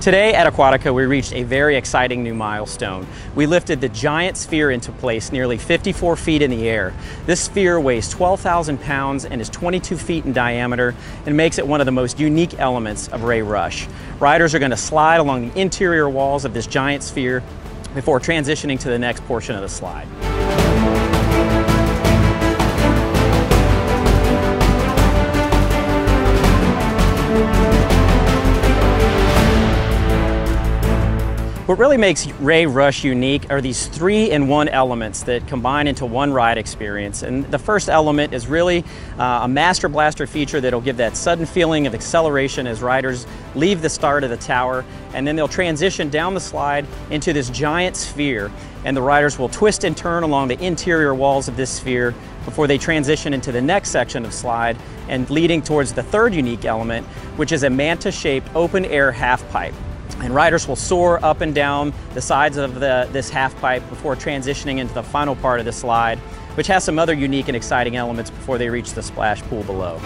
Today at Aquatica, we reached a very exciting new milestone. We lifted the giant sphere into place nearly 54 feet in the air. This sphere weighs 12,000 pounds and is 22 feet in diameter and makes it one of the most unique elements of Ray Rush. Riders are going to slide along the interior walls of this giant sphere before transitioning to the next portion of the slide. What really makes Ray Rush unique are these 3-in-1 elements that combine into one ride experience. And the first element is really a Master Blaster feature that'll give that sudden feeling of acceleration as riders leave the start of the tower, and then they'll transition down the slide into this giant sphere, and the riders will twist and turn along the interior walls of this sphere before they transition into the next section of slide and leading towards the third unique element, which is a manta-shaped open-air half pipe. And riders will soar up and down the sides of this half pipe before transitioning into the final part of the slide, which has some other unique and exciting elements before they reach the splash pool below.